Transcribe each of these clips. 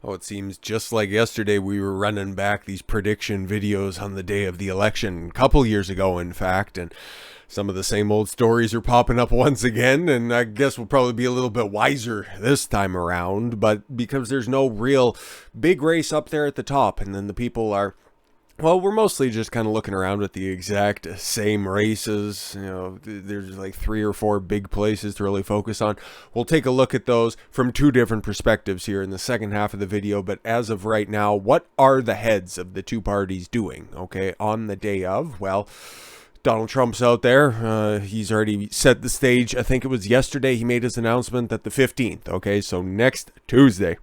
Oh, it seems just like yesterday we were running back these prediction videos on the day of the election, a couple years ago, in fact, and some of the same old stories are popping up once again, and I guess we'll probably be a little bit wiser this time around, but because there's no real big race up there at the top, and then the people are, well, we're mostly just kind of looking around at the exact same races. You know, there's like 3 or 4 big places to really focus on. We'll take a look at those from 2 different perspectives here in the second half of the video. But as of right now, what are the heads of the 2 parties doing, okay, on the day of? Well, Donald Trump's out there. He's already set the stage. I think it was yesterday he made his announcement that the 15th, okay, so next Tuesday,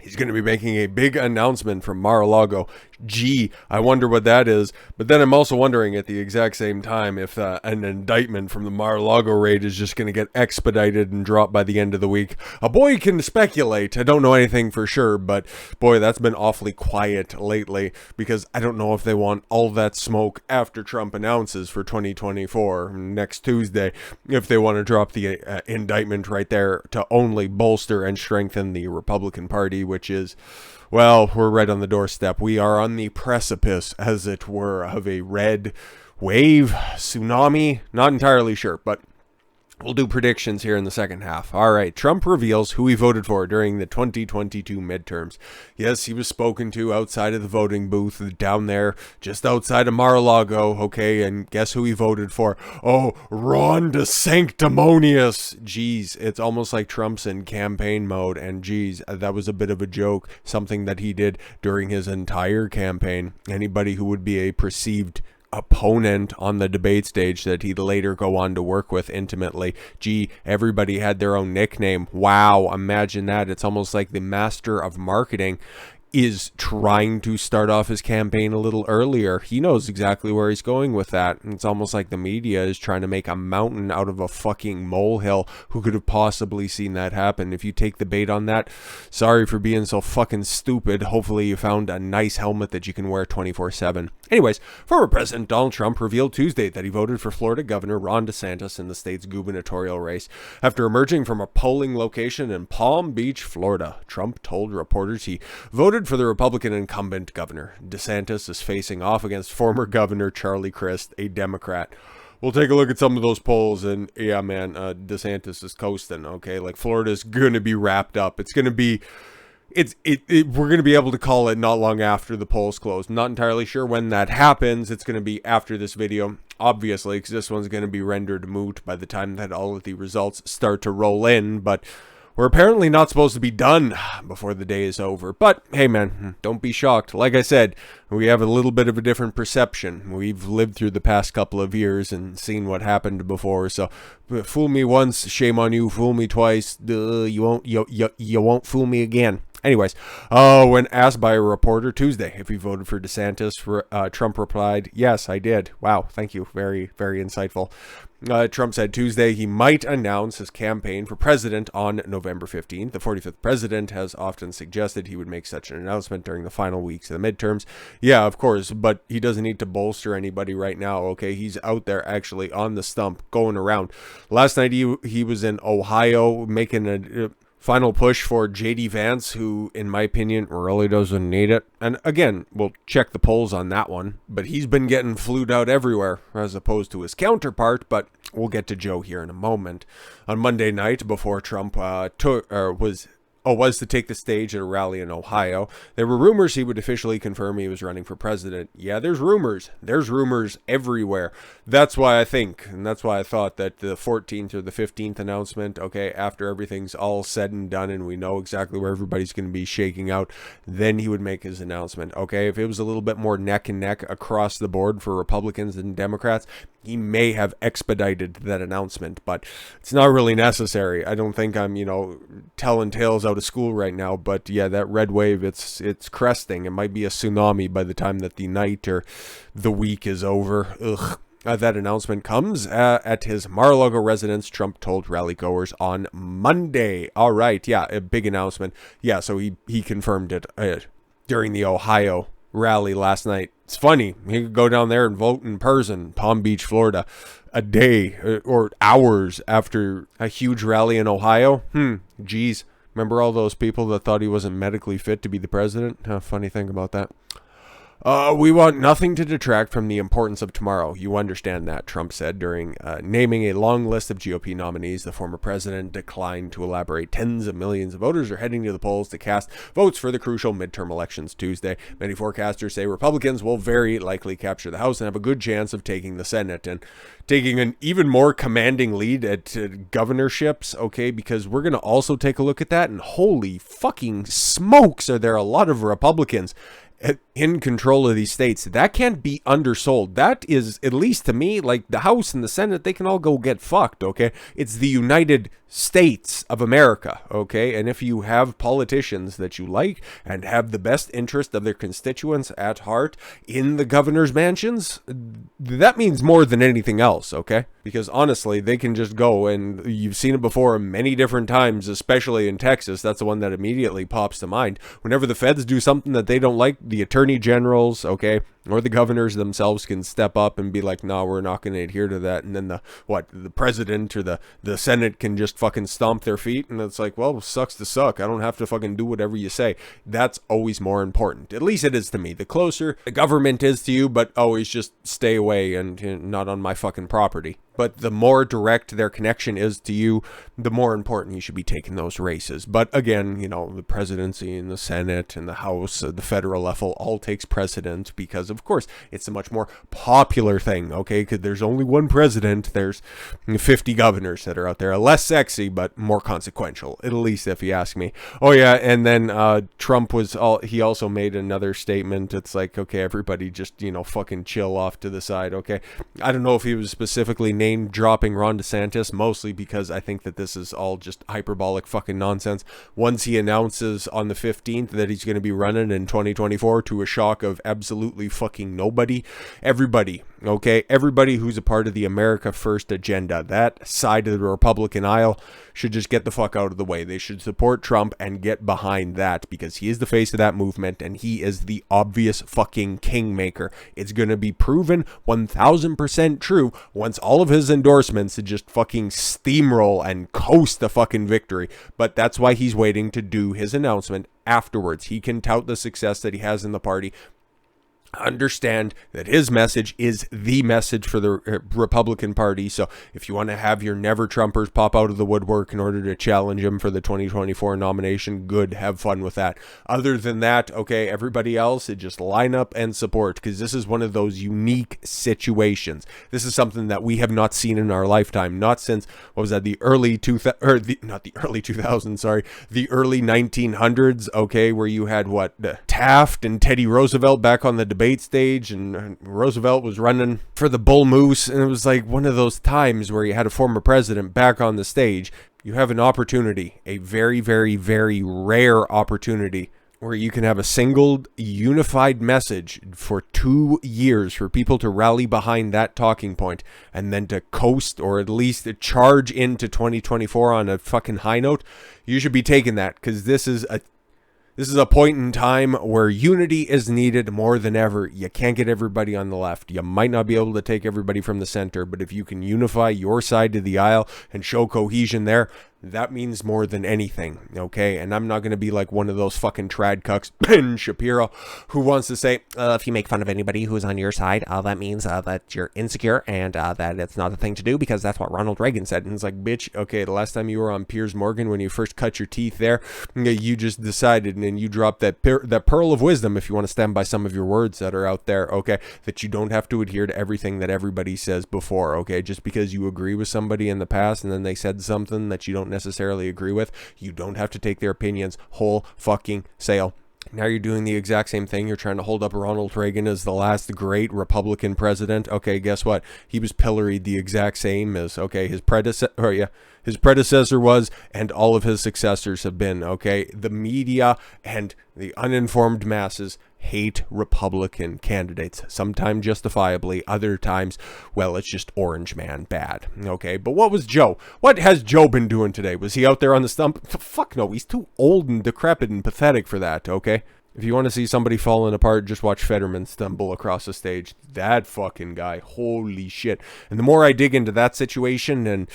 he's going to be making a big announcement from Mar-a-Lago. Gee, I wonder what that is. But then I'm also wondering at the exact same time if an indictment from the Mar-a-Lago raid is just going to get expedited and dropped by the end of the week. A boy can speculate. I don't know anything for sure, but boy, that's been awfully quiet lately because I don't know if they want all that smoke after Trump announces for 2024 next Tuesday, if they want to drop the indictment right there to only bolster and strengthen the Republican Party, which is, well, we're right on the doorstep. We are on the precipice, as it were, of a red wave, tsunami. Not entirely sure, but we'll do predictions here in the second half. All right, Trump reveals who he voted for during the 2022 midterms. Yes, he was spoken to outside of the voting booth down there, just outside of Mar-a-Lago, okay, and guess who he voted for? Oh, Ron DeSanctimonious. Jeez, it's almost like Trump's in campaign mode, and geez, that was a bit of a joke, something that he did during his entire campaign. Anybody who would be a perceived opponent on the debate stage that he'd later go on to work with intimately. Gee, everybody had their own nickname. Wow, imagine that. It's almost like the master of marketing is trying to start off his campaign a little earlier. He knows exactly where he's going with that. And it's almost like the media is trying to make a mountain out of a fucking molehill. Who could have possibly seen that happen? If you take the bait on that, sorry for being so fucking stupid. Hopefully you found a nice helmet that you can wear 24/7. Anyways, former President Donald Trump revealed Tuesday that he voted for Florida Governor Ron DeSantis in the state's gubernatorial race. After emerging from a polling location in Palm Beach, Florida, Trump told reporters he voted for the Republican incumbent governor. DeSantis is facing off against former Governor Charlie Crist, a Democrat. We'll take a look at some of those polls, and yeah, man, DeSantis is coasting, okay? Like, Florida's going to be wrapped up. It's going to be... we're going to be able to call it not long after the polls close. Not entirely sure when that happens. It's going to be after this video, obviously, because this one's going to be rendered moot by the time that all of the results start to roll in, but we're apparently not supposed to be done before the day is over. But, hey man, don't be shocked. Like I said, we have a little bit of a different perception. We've lived through the past couple of years and seen what happened before. So, fool me once, shame on you. Fool me twice, you won't fool me again. Anyways, when asked by a reporter Tuesday if he voted for DeSantis, Trump replied, "Yes, I did." Wow, thank you. Very, very insightful. Trump said Tuesday he might announce his campaign for president on November 15th. The 45th president has often suggested he would make such an announcement during the final weeks of the midterms. Yeah, of course, but he doesn't need to bolster anybody right now, okay? He's out there actually on the stump, going around. Last night he was in Ohio making a final push for J.D. Vance, who, in my opinion, really doesn't need it. And again, we'll check the polls on that one. But he's been getting flued out everywhere, as opposed to his counterpart. But we'll get to Joe here in a moment. On Monday night, before Trump was to take the stage at a rally in Ohio, there were rumors he would officially confirm he was running for president. Yeah, there's rumors. There's rumors everywhere. That's why I think, and that's why I thought that the 14th or the 15th announcement, okay, after everything's all said and done and we know exactly where everybody's going to be shaking out, then he would make his announcement, okay? If it was a little bit more neck and neck across the board for Republicans and Democrats, he may have expedited that announcement, but it's not really necessary. I don't think I'm, telling tales out of school right now, but yeah, that red wave, it's cresting. It might be a tsunami by the time that the night or the week is over. Ugh. That announcement comes at his Mar-a-Lago residence, Trump told rally-goers on Monday. All right, yeah, a big announcement. Yeah, so he confirmed it during the Ohio rally last night. It's funny. He could go down there and vote in person, Palm Beach, Florida, a day or hours after a huge rally in Ohio. Geez. Remember all those people that thought he wasn't medically fit to be the president? Funny thing about that. We want nothing to detract from the importance of tomorrow. You understand that, Trump said during naming a long list of GOP nominees. The former president declined to elaborate. Tens of millions of voters are heading to the polls to cast votes for the crucial midterm elections Tuesday. Many forecasters say Republicans will very likely capture the House and have a good chance of taking the Senate and taking an even more commanding lead at governorships, okay, because we're going to also take a look at that, and holy fucking smokes, are there a lot of Republicans in control of these states. That can't be undersold. That is, at least to me, like the House and the Senate, they can all go get fucked, okay? It's the United States of America, okay? And if you have politicians that you like and have the best interest of their constituents at heart in the governor's mansions, that means more than anything else, okay? Because honestly, they can just go, and you've seen it before many different times, especially in Texas. That's the one that immediately pops to mind. Whenever the feds do something that they don't like, the attorney generals, okay, or the governors themselves can step up and be like, no, we're not going to adhere to that. And then the president or the Senate can just fucking stomp their feet. And it's like, well, sucks to suck. I don't have to fucking do whatever you say. That's always more important. At least it is to me. The closer the government is to you, but always just stay away and not on my fucking property. But the more direct their connection is to you, the more important you should be taking those races. But again, you know, the presidency and the Senate and the House, the federal level all takes precedent because, of course, it's a much more popular thing, okay? Because there's only one president. There's 50 governors that are out there. Less sexy, but more consequential, at least if you ask me. Oh, yeah, and then Trump he also made another statement. It's like, okay, everybody just, you know, fucking chill off to the side, okay? I don't know if he was specifically name dropping Ron DeSantis, mostly because I think that this is all just hyperbolic fucking nonsense. Once he announces on the 15th that he's going to be running in 2024, to a shock of absolutely fucking nobody, everybody who's a part of the America First agenda, that side of the Republican aisle, should just get the fuck out of the way. They should support Trump and get behind that, because he is the face of that movement and he is the obvious fucking kingmaker. It's going to be proven 1000% true once all of his endorsements just fucking steamroll and coast the fucking victory. But that's why he's waiting to do his announcement afterwards. He can tout the success that he has in the party. Understand that his message is the message for the Republican Party. So if you want to have your never Trumpers pop out of the woodwork in order to challenge him for the 2024 nomination, good, have fun with that. Other than that, okay, everybody else, just line up and support, because this is one of those unique situations. This is something that we have not seen in our lifetime, not since, the early 1900s, okay, where you had Taft and Teddy Roosevelt back on the debate stage, and Roosevelt was running for the Bull Moose, and it was like one of those times where you had a former president back on the stage. You have an opportunity, a very, very, very rare opportunity, where you can have a single unified message for 2 years for people to rally behind that talking point, and then to coast, or at least charge into 2024 on a fucking high note. You should be taking that, because this is a point in time where unity is needed more than ever. You can't get everybody on the left. You might not be able to take everybody from the center, but if you can unify your side of the aisle and show cohesion there, that means more than anything, okay? And I'm not going to be like one of those fucking trad cucks, Ben Shapiro, who wants to say, if you make fun of anybody who's on your side, that means that you're insecure and that it's not a thing to do, because that's what Ronald Reagan said. And it's like, bitch, okay, the last time you were on Piers Morgan, when you first cut your teeth there, you just decided, and then you dropped that pearl of wisdom, if you want to stand by some of your words that are out there, okay, that you don't have to adhere to everything that everybody says before, okay? Just because you agree with somebody in the past and then they said something that you don't necessarily agree with, you don't have to take their opinions whole fucking sale. Now you're doing the exact same thing. You're trying to hold up Ronald Reagan as the last great Republican president. Okay, guess what? He was pilloried the exact same as, okay, his predecessor was, and all of his successors have been, okay? The media and the uninformed masses hate Republican candidates, sometimes justifiably, other times, well, it's just orange man bad, okay? But what was Joe? What has Joe been doing today? Was he out there on the stump? Fuck no, he's too old and decrepit and pathetic for that, okay? If you want to see somebody falling apart, just watch Fetterman stumble across the stage. That fucking guy, holy shit. And the more I dig into that situation, and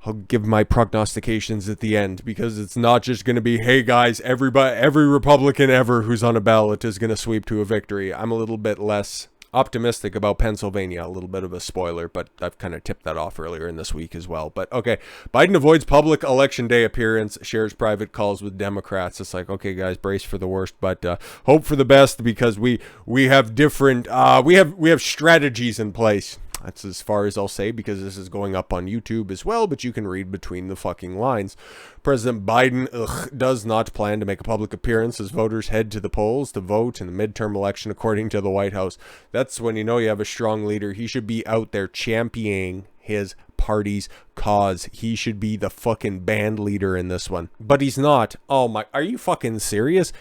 I'll give my prognostications at the end, because it's not just going to be, hey guys, every Republican ever who's on a ballot is going to sweep to a victory. I'm a little bit less optimistic about Pennsylvania. A little bit of a spoiler, but I've kind of tipped that off earlier in this week as well. But okay, Biden avoids public election day appearance, shares private calls with Democrats. It's like, okay guys, brace for the worst, but hope for the best, because we have different we have strategies in place. That's as far as I'll say, because this is going up on YouTube as well, but you can read between the fucking lines. President Biden does not plan to make a public appearance as voters head to the polls to vote in the midterm election, according to the White House. That's when you know you have a strong leader. He should be out there championing his party's cause. He should be the fucking band leader in this one, but he's not. Oh my, are you fucking serious?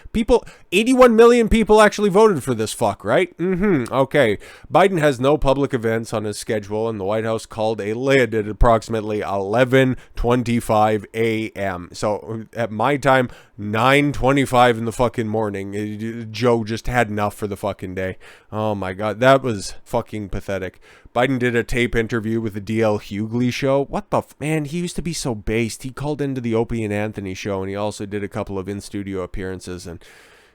81 million people actually voted for this fuck, right? Okay. Biden has no public events on his schedule, and the White House called a lid at approximately 11:25 a.m. So at my time, 9:25 in the fucking morning. Joe just had enough for the fucking day. Oh my god, that was fucking pathetic. Biden did a tape interview with the D.L. Hughley show. What the man, he used to be so based. He called into the Opie and Anthony show, and he also did a couple of in-studio appearances, and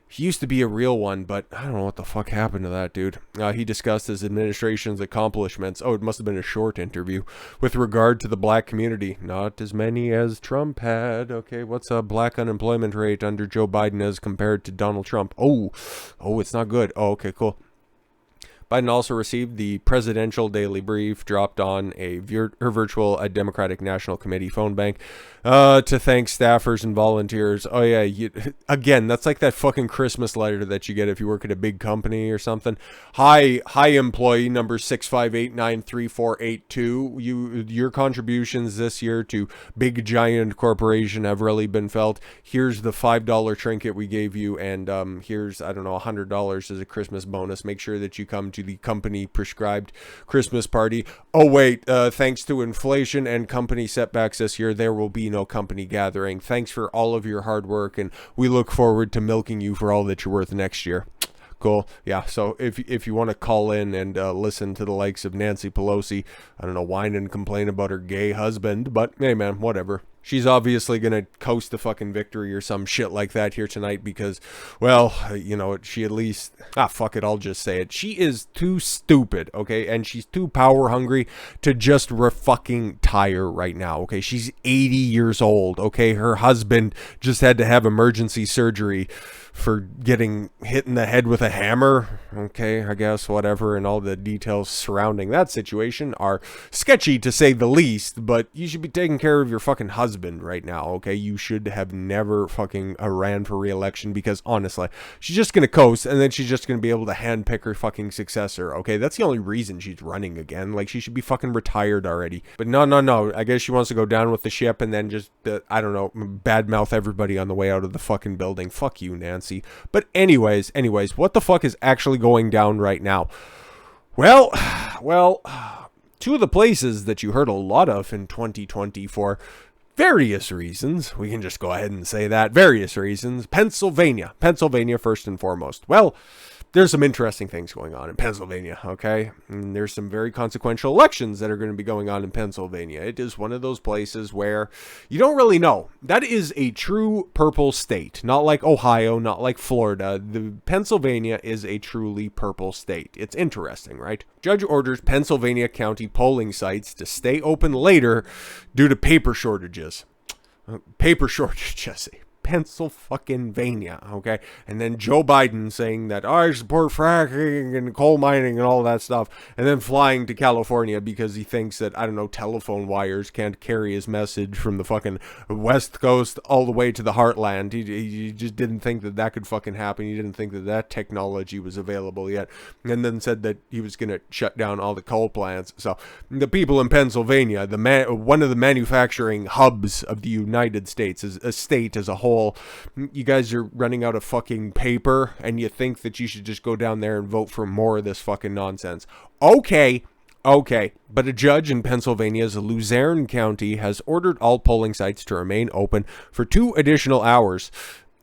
he used to be a real one, but I don't know what the fuck happened to that dude. He discussed his administration's accomplishments. Oh, it must have been a short interview. With regard to the black community, not as many as Trump had. Okay, what's a black unemployment rate under Joe Biden as compared to Donald Trump? Oh, it's not good. Oh, okay, cool. Biden also received the presidential daily brief dropped on her virtual Democratic National Committee phone bank to thank staffers and volunteers. Oh yeah, again, that's like that fucking Christmas letter that you get if you work at a big company or something. Hi employee number 658934882. Your contributions this year to big giant corporation have really been felt. Here's the $5 trinket we gave you, and here's, I don't know, $100 as a Christmas bonus. Make sure that you come to the company prescribed Christmas party. Oh wait, thanks to inflation and company setbacks this year, there will be no company gathering. Thanks for all of your hard work, and we look forward to milking you for all that you're worth next year. Cool. Yeah, so if you want to call in and listen to the likes of Nancy Pelosi, I don't know, whine and complain about her gay husband, but hey man, whatever. She's obviously going to coast the fucking victory or some shit like that here tonight because, well, you know, she at least, fuck it, I'll just say it. She is too stupid, okay? And she's too power hungry to just fucking tire right now, okay? She's 80 years old, okay? Her husband just had to have emergency surgery for getting hit in the head with a hammer, okay, I guess, whatever, and all the details surrounding that situation are sketchy to say the least, but you should be taking care of your fucking husband right now, okay? You should have never fucking ran for re-election because, honestly, she's just gonna coast, and then she's just gonna be able to handpick her fucking successor, okay? That's the only reason she's running again. Like, she should be fucking retired already. But no, I guess she wants to go down with the ship and then just, I don't know, badmouth everybody on the way out of the fucking building. Fuck you, Nancy. But anyways, what the fuck is actually going down right now? Well, two of the places that you heard a lot of in 2020 for various reasons, we can just go ahead and say that, various reasons, Pennsylvania first and foremost. Well, there's some interesting things going on in Pennsylvania, okay? And there's some very consequential elections that are going to be going on in Pennsylvania. It is one of those places where you don't really know. That is a true purple state, not like Ohio, not like Florida. Pennsylvania is a truly purple state. It's interesting, right? Judge orders Pennsylvania county polling sites to stay open later due to paper shortages. Pennsylvania, okay? And then Joe Biden saying that, I support fracking and coal mining and all that stuff, and then flying to California because he thinks that, I don't know, telephone wires can't carry his message from the fucking West Coast all the way to the heartland. He just didn't think that that could fucking happen. He didn't think that that technology was available yet, and then said that he was going to shut down all the coal plants. So the people in Pennsylvania, one of the manufacturing hubs of the United States, is a state as a whole, you guys are running out of fucking paper and you think that you should just go down there and vote for more of this fucking nonsense. Okay, but a judge in Pennsylvania's Luzerne County has ordered all polling sites to remain open for 2 additional hours.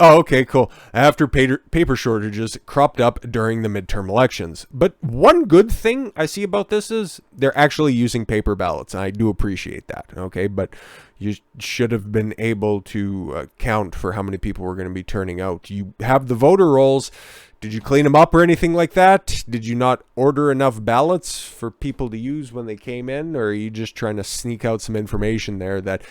Oh, okay, cool. After paper shortages cropped up during the midterm elections. But one good thing I see about this is they're actually using paper ballots. I do appreciate that, okay? But you should have been able to count for how many people were going to be turning out. You have the voter rolls. Did you clean them up or anything like that? Did you not order enough ballots for people to use when they came in? Or are you just trying to sneak out some information there that,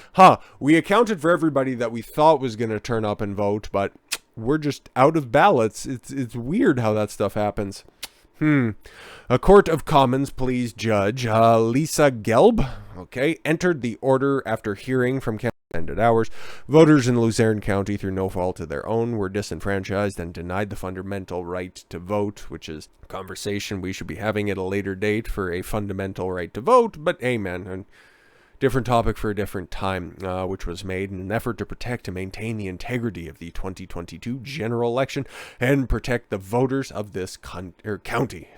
we accounted for everybody that we thought was going to turn up and vote, but we're just out of ballots. It's weird how that stuff happens. A Court of Commons Pleas judge, Lisa Gelb, entered the order after hearing from ended hours. Voters in Luzerne County, through no fault of their own, were disenfranchised and denied the fundamental right to vote, which is a conversation we should be having at a later date for a fundamental right to vote. But amen, a different topic for a different time, which was made in an effort to protect and maintain the integrity of the 2022 general election and protect the voters of this county.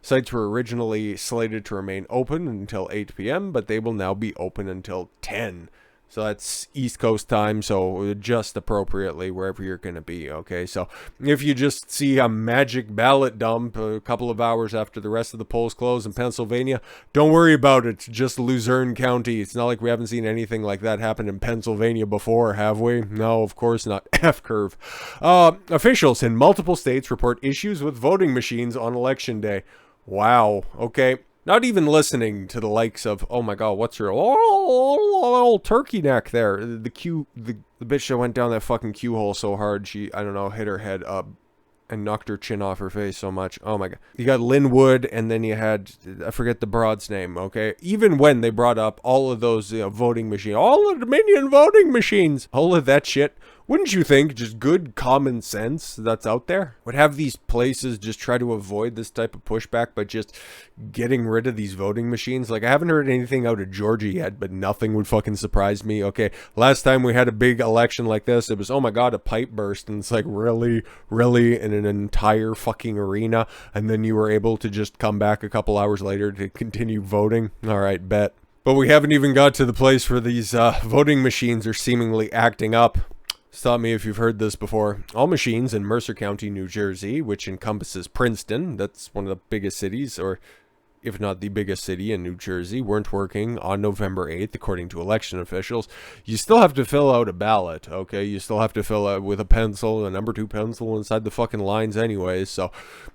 Sites were originally slated to remain open until 8 p.m., but they will now be open until 10. So that's East Coast time, so adjust appropriately wherever you're going to be, okay? So if you just see a magic ballot dump a couple of hours after the rest of the polls close in Pennsylvania, don't worry about it. It's just Luzerne County. It's not like we haven't seen anything like that happen in Pennsylvania before, have we? No, of course not. F-curve. Officials in multiple states report issues with voting machines on Election Day. Wow, okay. Not even listening to the likes of, oh my god, what's her old turkey neck there? The bitch that went down that fucking Q hole so hard she, I don't know, hit her head up and knocked her chin off her face so much. Oh my god. You got Linwood, and then you had, I forget the broad's name, okay? Even when they brought up all of those voting machines, all the Dominion voting machines, all of that shit, wouldn't you think just good common sense that's out there would have these places just try to avoid this type of pushback by just getting rid of these voting machines? Like, I haven't heard anything out of Georgia yet, but nothing would fucking surprise me. Okay, last time we had a big election like this, it was, oh my god, a pipe burst, and it's like, really, in an entire fucking arena, and then you were able to just come back a couple hours later to continue voting? All right, bet. But we haven't even got to the place where these voting machines are seemingly acting up. Stop me if you've heard this before. All machines in Mercer County, New Jersey, which encompasses Princeton, that's one of the biggest cities, or if not the biggest city in New Jersey, weren't working on November 8th, according to election officials. You still have to fill out a ballot, okay? You still have to fill out with a pencil, a number 2 pencil inside the fucking lines anyways, so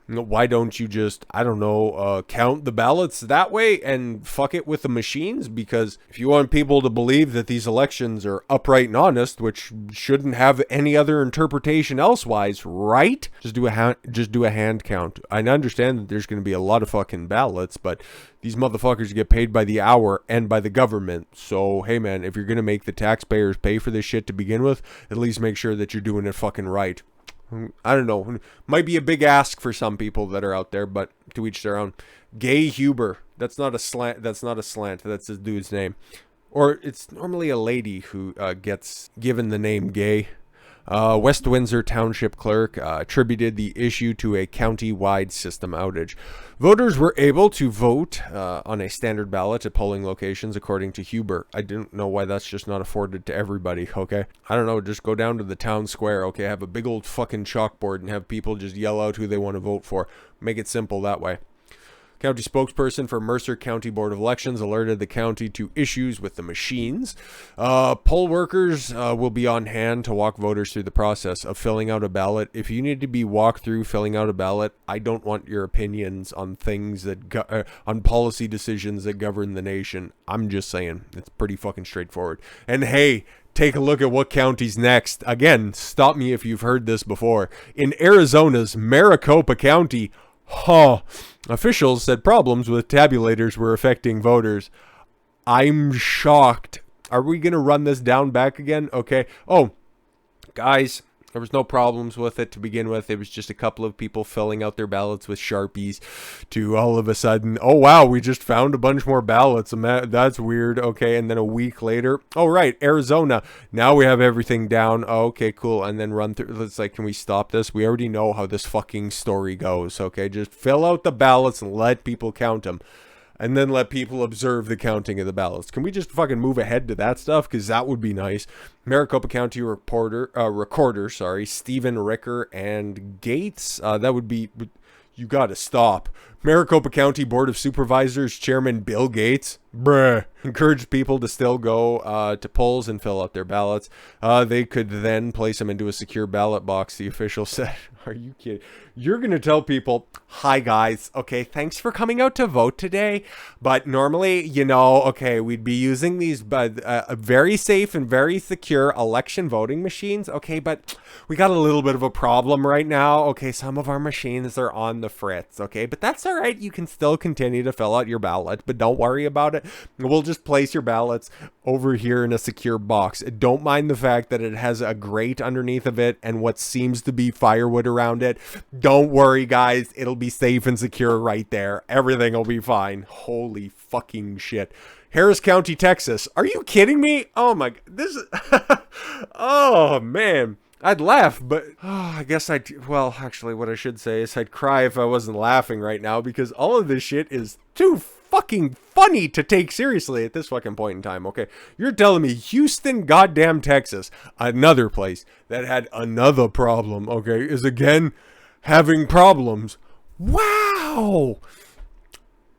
why don't you just, I don't know, count the ballots that way and fuck it with the machines? Because if you want people to believe that these elections are upright and honest, which shouldn't have any other interpretation elsewise, right? Just do a hand count. I understand that there's going to be a lot of fucking ballots, but these motherfuckers get paid by the hour and by the government. So, hey man, if you're going to make the taxpayers pay for this shit to begin with, at least make sure that you're doing it fucking right. I don't know. Might be a big ask for some people that are out there, but to each their own. Gay Huber. That's not a slant. That's this dude's name. Or it's normally a lady who gets given the name Gay. West Windsor Township Clerk attributed the issue to a county-wide system outage. Voters were able to vote on a standard ballot at polling locations, according to Huber. I didn't know why that's just not afforded to everybody, okay? I don't know, just go down to the town square, okay? Have a big old fucking chalkboard and have people just yell out who they want to vote for. Make it simple that way. County spokesperson for Mercer County Board of Elections alerted the county to issues with the machines. Poll workers will be on hand to walk voters through the process of filling out a ballot. If you need to be walked through filling out a ballot, I don't want your opinions on things that on policy decisions that govern the nation. I'm just saying, it's pretty fucking straightforward. And hey, take a look at what county's next. Again, stop me if you've heard this before. In Arizona's Maricopa County, officials said problems with tabulators were affecting voters. I'm shocked. Are we going to run this down back again? Okay. Oh, guys, there was no problems with it to begin with. It was just a couple of people filling out their ballots with Sharpies to all of a sudden, oh, wow, we just found a bunch more ballots. That's weird. Okay. And then a week later, oh, right, Arizona. Now we have everything down. Oh, okay, cool. And then run through. It's like, can we stop this? We already know how this fucking story goes. Okay. Just fill out the ballots and let people count them. and then let people observe the counting of the ballots. Can we just fucking move ahead to that stuff? Because that would be nice. Maricopa County recorder, Stephen Ricker and Gates. That would be... You gotta stop. Maricopa County Board of Supervisors Chairman Bill Gates, bruh, encouraged people to still go to polls and fill out their ballots. They could then place them into a secure ballot box, the official said. Are you kidding? You're going to tell people, hi guys, okay, thanks for coming out to vote today, but normally, you know, okay, we'd be using these very safe and very secure election voting machines, okay, but we got a little bit of a problem right now, okay, some of our machines are on the fritz, okay, but that's all right, you can still continue to fill out your ballot, but don't worry about it, we'll just place your ballots over here in a secure box. Don't mind the fact that it has a grate underneath of it and what seems to be firewood around it. Don't worry, guys. It'll be safe and secure right there. Everything will be fine. Holy fucking shit. Harris County, Texas. Are you kidding me? Oh my... This is... Oh, man. I'd laugh, but... I guess I'd... Well, actually, what I should say is I'd cry if I wasn't laughing right now because all of this shit is too fucking funny to take seriously at this fucking point in time, okay? You're telling me Houston, goddamn Texas, another place that had another problem, okay, is again having problems. Wow!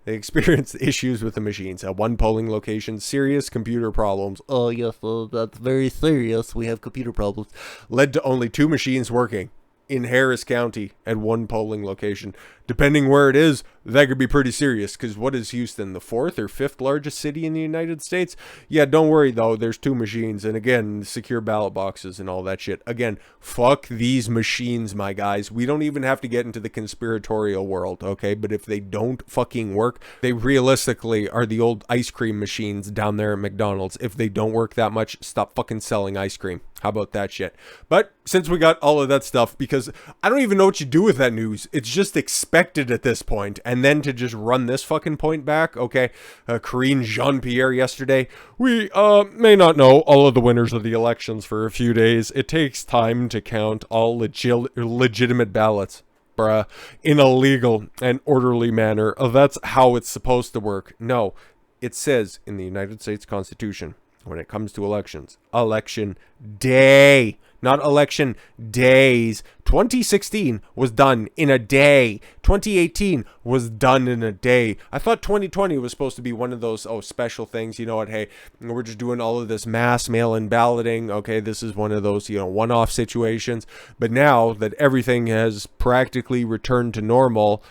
They experienced issues with the machines. At one polling location, serious computer problems. Oh, yes, that's very serious. We have computer problems. Led to only 2 machines working in Harris County at one polling location. Depending where it is, that could be pretty serious, because what is Houston, the 4th or 5th largest city in the United States? Yeah, don't worry, though. There's 2 machines, and again, secure ballot boxes and all that shit. Again, fuck these machines, my guys. We don't even have to get into the conspiratorial world, okay? But if they don't fucking work, they realistically are the old ice cream machines down there at McDonald's. If they don't work that much, stop fucking selling ice cream. How about that shit? But since we got all of that stuff, because I don't even know what you do with that news. It's just expected at this point. And then to just run this fucking point back, okay, Karine Jean-Pierre yesterday, we may not know all of the winners of the elections for a few days. It takes time to count all legitimate ballots, bruh, in a legal and orderly manner. That's how it's supposed to work. No, it says in the United States Constitution, when it comes to elections, election day, not election days. 2016 was done in a day. 2018 was done in a day. I thought 2020 was supposed to be one of those, special things. You know what? Hey, we're just doing all of this mass mail-in balloting. Okay, this is one of those, one-off situations. But now that everything has practically returned to normal,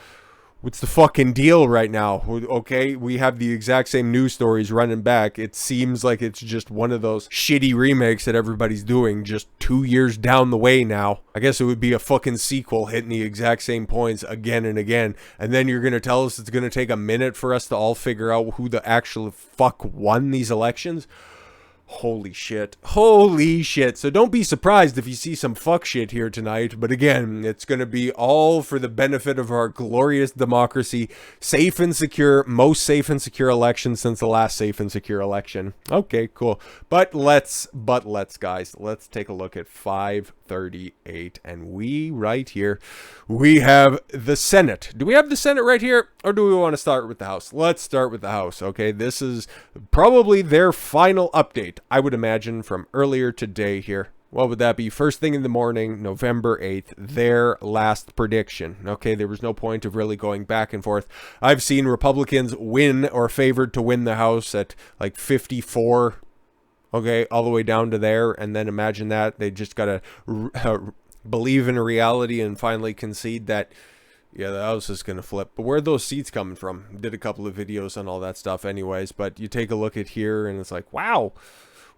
what's the fucking deal right now? Okay, we have the exact same news stories running back. It seems like it's just one of those shitty remakes that everybody's doing just 2 years down the way now. I guess it would be a fucking sequel hitting the exact same points again and again. And then you're going to tell us it's going to take a minute for us to all figure out who the actual fuck won these elections? Holy shit. Holy shit. So don't be surprised if you see some fuck shit here tonight. But again, it's going to be all for the benefit of our glorious democracy. Safe and secure. Most safe and secure election since the last safe and secure election. Okay, cool. But let's guys, let's take a look at 538. And we right here, we have the Senate. Do we have the Senate right here? Or do we want to start with the House? Let's start with the House. Okay, this is probably their final update, I would imagine, from earlier today here. What would that be? First thing in the morning, November 8th, their last prediction. Okay, there was no point of really going back and forth. I've seen Republicans win or favored to win the House at like 54, okay, all the way down to there. And then imagine that. They just got to believe in a reality and finally concede that, yeah, the House is going to flip. But where are those seats coming from? Did a couple of videos on all that stuff anyways. But you take a look at here and it's like, wow,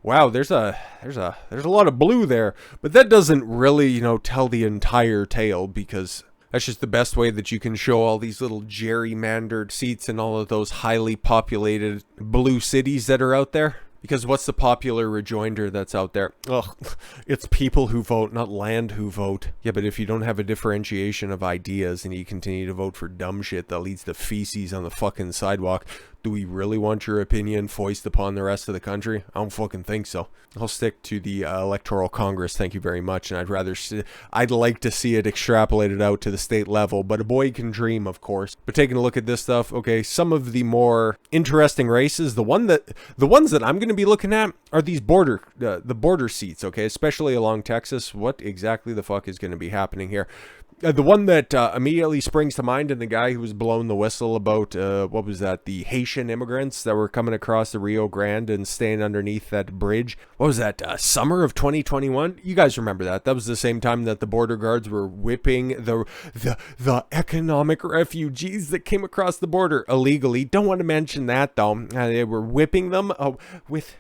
there's a lot of blue there. But that doesn't really, tell the entire tale, because that's just the best way that you can show all these little gerrymandered seats in all of those highly populated blue cities that are out there. Because what's the popular rejoinder that's out there? Ugh, it's people who vote, not land who vote. Yeah, but if you don't have a differentiation of ideas and you continue to vote for dumb shit that leads to feces on the fucking sidewalk, Do we really want your opinion foisted upon the rest of the country? I don't fucking think so. I'll stick to the electoral Congress, thank you very much, and I'd like to see it extrapolated out to the state level, but a boy can dream, of course. But taking a look at this stuff, okay, some of the more interesting races, the ones that I'm going to be looking at are these the border seats, okay, especially along Texas. What exactly the fuck is going to be happening here? The one that immediately springs to mind, and the guy who was blowing the whistle about, what was that, the Haitian immigrants that were coming across the Rio Grande and staying underneath that bridge. What was that, summer of 2021? You guys remember that. That was the same time that the border guards were whipping the economic refugees that came across the border illegally. Don't want to mention that, though. They were whipping them with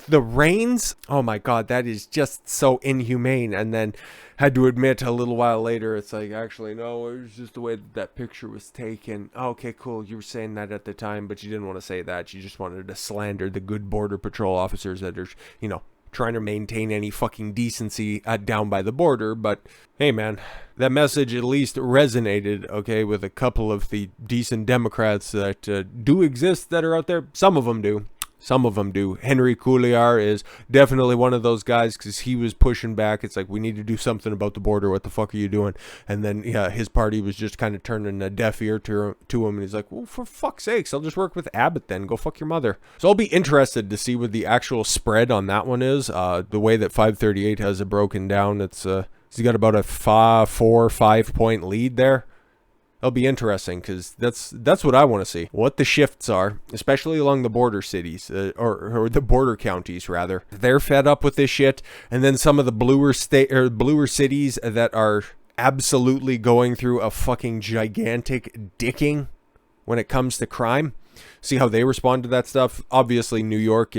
the reins. Oh my god, that is just so inhumane. And then had to admit a little while later, it's like, actually, no, it was just the way that picture was taken. Oh, okay, cool. You were saying that at the time, but you didn't want to say that. You just wanted to slander the good border patrol officers that are, trying to maintain any fucking decency down by the border. But hey, man, that message at least resonated, okay, with a couple of the decent Democrats that do exist that are out there. Some of them do. Some of them do. Henry Couillard is definitely one of those guys, because he was pushing back. It's like, we need to do something about the border. What the fuck are you doing? And then, yeah, his party was just kind of turning a deaf ear to him. And he's like, well, for fuck's sakes, I'll just work with Abbott then. Go fuck your mother. So I'll be interested to see what the actual spread on that one is. The way that 538 has it broken down, he's got about a 4-5 point lead there. It'll be interesting, because that's what I want to see. What the shifts are, especially along the border cities, or the border counties, rather. They're fed up with this shit, and then some of the bluer cities that are absolutely going through a fucking gigantic dicking when it comes to crime. See how they respond to that stuff. Obviously, New York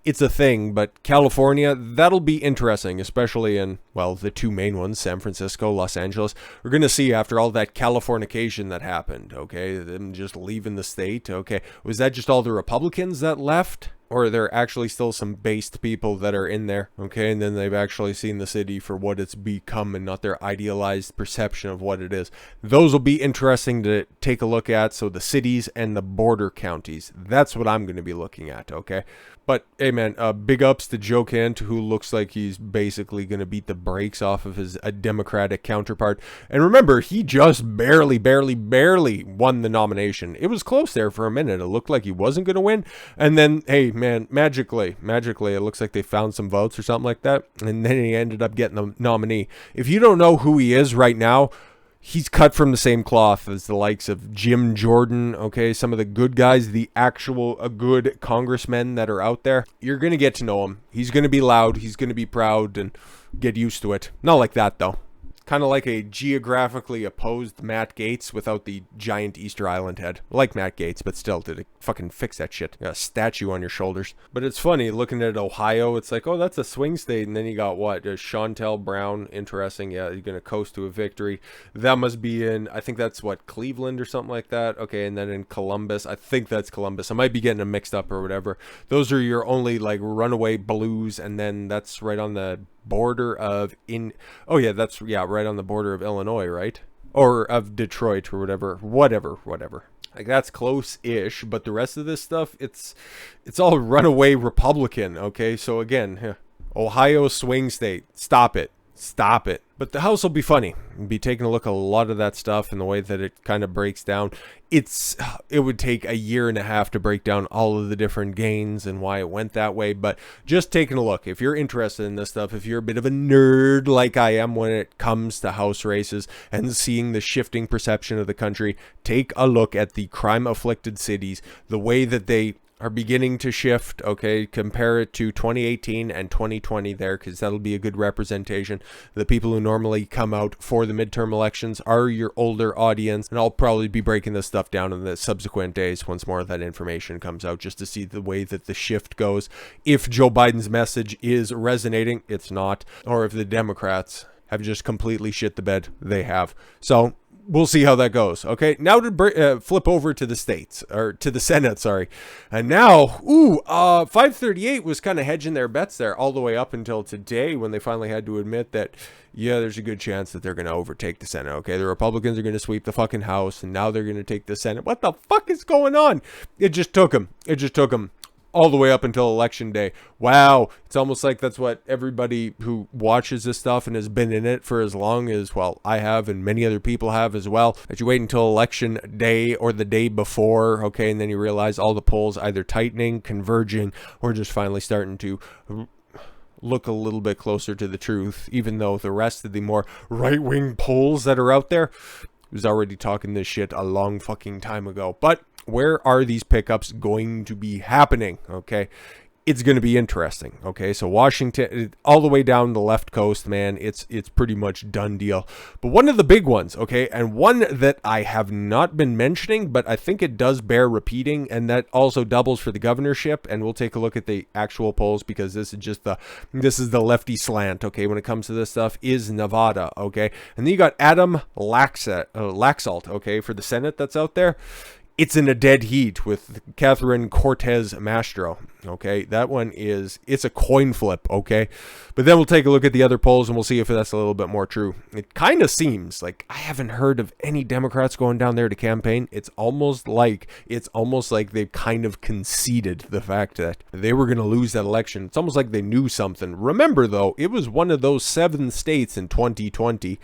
it's a thing, but California, that'll be interesting, especially in, well, the two main ones, San Francisco, Los Angeles. We're going to see after all that Californication that happened, okay, them just leaving the state, okay. Was that just all the Republicans that left? Or are there actually still some based people that are in there, okay? And then they've actually seen the city for what it's become and not their idealized perception of what it is. Those will be interesting to take a look at. So the cities and the border counties, that's what I'm going to be looking at, okay? But, hey, man, big ups to Joe Kent, who looks like he's basically going to beat the brakes off of his Democratic counterpart. And remember, he just barely won the nomination. It was close there for a minute. It looked like he wasn't going to win. And then, hey, man, magically, it looks like they found some votes or something like that. And then he ended up getting the nominee. If you don't know who he is right now, he's cut from the same cloth as the likes of Jim Jordan, okay? Some of the good guys, the actual good congressmen that are out there. You're going to get to know him. He's going to be loud. He's going to be proud, and get used to it. Not like that, though. Kind of like a geographically opposed Matt Gaetz without the giant Easter Island head. Like Matt Gaetz, but still, did it fucking fix that shit. You got a statue on your shoulders. But it's funny, looking at Ohio, it's like, oh, that's a swing state. And then you got what? Chantel Brown, interesting. Yeah, you're going to coast to a victory. That must be in, I think that's what, Cleveland or something like that. Okay, and then in Columbus, I think that's Columbus. I might be getting them mixed up or whatever. Those are your only, like, runaway blues. And then that's right on the border of right on the border of Illinois, right? Or of Detroit or whatever. Like, that's close-ish, but the rest of this stuff, it's all runaway Republican, okay? So again, Ohio swing state. Stop it. But the House will be funny. We'll be taking a look at a lot of that stuff and the way that it kind of breaks down. It would take a year and a half to break down all of the different gains and why it went that way. But just taking a look, if you're interested in this stuff, if you're a bit of a nerd like I am when it comes to House races and seeing the shifting perception of the country, take a look at the crime-afflicted cities, the way that they are beginning to shift, okay? Compare it to 2018 and 2020 there, because that'll be a good representation. The people who normally come out for the midterm elections are your older audience, and I'll probably be breaking this stuff down in the subsequent days once more of that information comes out, just to see the way that the shift goes. If Joe Biden's message is resonating, it's not, or if the Democrats have just completely shit the bed, they have. So we'll see how that goes. Okay, now to flip over to the states, or to the Senate, sorry. And now, 538 was kind of hedging their bets there all the way up until today, when they finally had to admit that, yeah, there's a good chance that they're going to overtake the Senate. Okay, the Republicans are going to sweep the fucking House, and now they're going to take the Senate. What the fuck is going on? It just took them all the way up until election day. Wow. It's almost like that's what everybody who watches this stuff and has been in it for as long as, well, I have and many other people have as well, that you wait until election day or the day before, okay, and then you realize all the polls either tightening, converging, or just finally starting to look a little bit closer to the truth, even though the rest of the more right-wing polls that are out there was already talking this shit a long fucking time ago. But where are these pickups going to be happening? Okay, it's going to be interesting. Okay, so Washington, all the way down the left coast, man, it's pretty much done deal. But one of the big ones, okay, and one that I have not been mentioning, but I think it does bear repeating, and that also doubles for the governorship. And we'll take a look at the actual polls, because this is the lefty slant, okay, when it comes to this stuff, is Nevada. Okay, and then you got Adam Laxalt, okay, for the Senate that's out there. It's in a dead heat with Catherine Cortez Masto. Okay, that one it's a coin flip. Okay, but then we'll take a look at the other polls and we'll see if that's a little bit more true. It kind of seems like I haven't heard of any Democrats going down there to campaign. It's almost like they've kind of conceded the fact that they were going to lose that election. It's almost like they knew something. Remember, though, it was one of those 7 states in 2020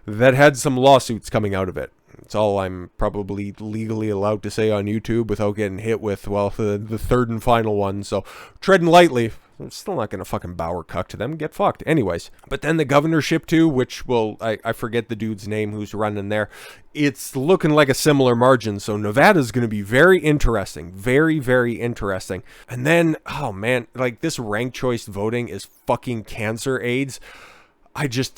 that had some lawsuits coming out of it. It's all I'm probably legally allowed to say on YouTube without getting hit with, well, the third and final one. So treading lightly. I'm still not going to fucking bow or cuck to them. Get fucked. Anyways. But then the governorship too, which I forget the dude's name who's running there. It's looking like a similar margin. So Nevada's going to be very interesting. Very, very interesting. And then, oh man, like this ranked choice voting is fucking cancer AIDS.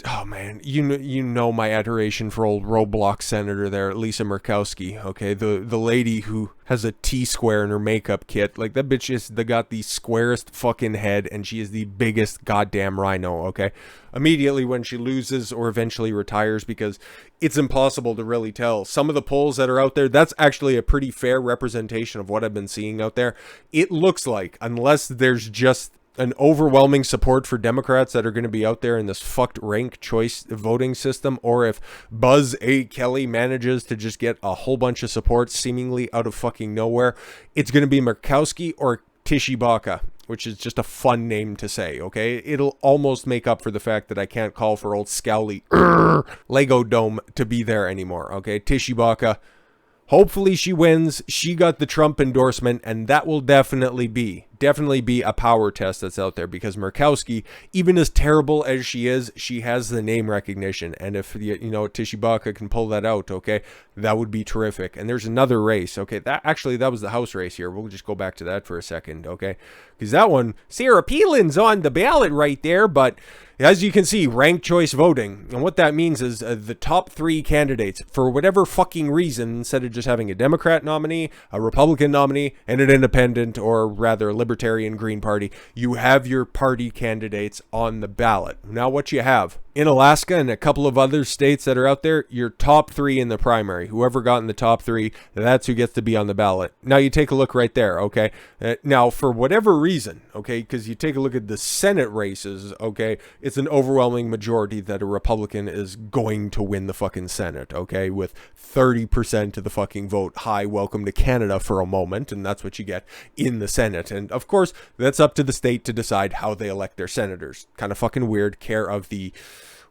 Oh man, you know my adoration for old Roblox senator there, Lisa Murkowski, okay, the lady who has a T-square in her makeup kit. Like, that bitch is got the squarest fucking head, and she is the biggest goddamn rhino, okay? Immediately when she loses or eventually retires, because it's impossible to really tell. Some of the polls that are out there, that's actually a pretty fair representation of what I've been seeing out there. It looks like, unless there's just an overwhelming support for Democrats that are going to be out there in this fucked ranked choice voting system, or if Buzz A. Kelly manages to just get a whole bunch of support seemingly out of fucking nowhere, it's going to be Murkowski or Tishibaka, which is just a fun name to say, okay? It'll almost make up for the fact that I can't call for old Scowly Lego Dome to be there anymore, okay? Tishibaka, hopefully she wins. She got the Trump endorsement, and that will definitely be a power test that's out there, because Murkowski, even as terrible as she is, she has the name recognition. And if, Tishibaka can pull that out, okay, that would be terrific. And there's another race, okay, that was the House race here. We'll just go back to that for a second, okay, because that one, Sarah Palin's on the ballot right there, but as you can see, ranked choice voting. And what that means is the top 3 candidates, for whatever fucking reason, instead of just having a Democrat nominee, a Republican nominee, and an independent, or rather Libertarian Green Party, you have your party candidates on the ballot. Now what you have in Alaska and a couple of other states that are out there, your top 3 in the primary. Whoever got in the top 3, that's who gets to be on the ballot. Now you take a look right there, okay? Now for whatever reason, okay, because you take a look at the Senate races, okay, it's an overwhelming majority that a Republican is going to win the fucking Senate, okay, with 30% of the fucking vote. Hi, welcome to Canada for a moment, and that's what you get in the Senate. And of course, that's up to the state to decide how they elect their senators. Kind of fucking weird. Care of the,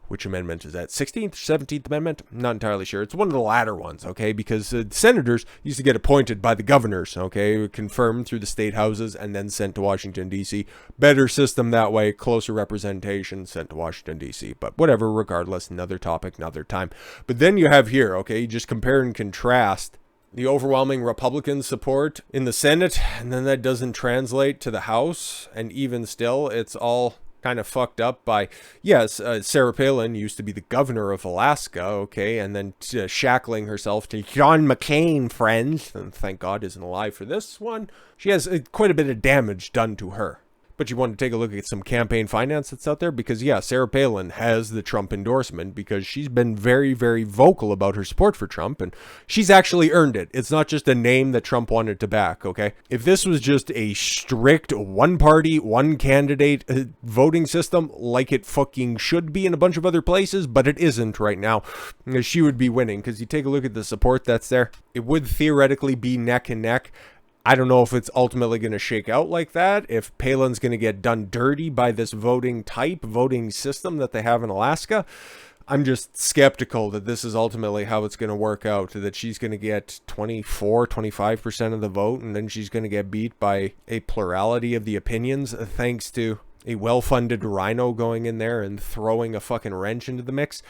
which amendment is that? 16th or 17th Amendment? I'm not entirely sure. It's one of the latter ones, okay? Because senators used to get appointed by the governors, okay? Confirmed through the state houses and then sent to Washington, D.C. Better system that way, closer representation, sent to Washington, D.C. But whatever, regardless, another topic, another time. But then you have here, okay, you just compare and contrast the overwhelming Republican support in the Senate, and then that doesn't translate to the House, and even still, it's all kind of fucked up by, yes, Sarah Palin used to be the governor of Alaska, okay, and then shackling herself to John McCain, friends, and thank God isn't alive for this one. She has quite a bit of damage done to her. But you want to take a look at some campaign finance that's out there? Because, yeah, Sarah Palin has the Trump endorsement because she's been very, very vocal about her support for Trump, and she's actually earned it. It's not just a name that Trump wanted to back, okay? If this was just a strict one-party, one-candidate voting system like it fucking should be in a bunch of other places, but it isn't right now, she would be winning because you take a look at the support that's there. It would theoretically be neck and neck. I don't know if it's ultimately going to shake out like that, if Palin's going to get done dirty by this voting system that they have in Alaska. I'm just skeptical that this is ultimately how it's going to work out, that she's going to get 25% of the vote, and then she's going to get beat by a plurality of the opinions, thanks to a well-funded rhino going in there and throwing a fucking wrench into the mix.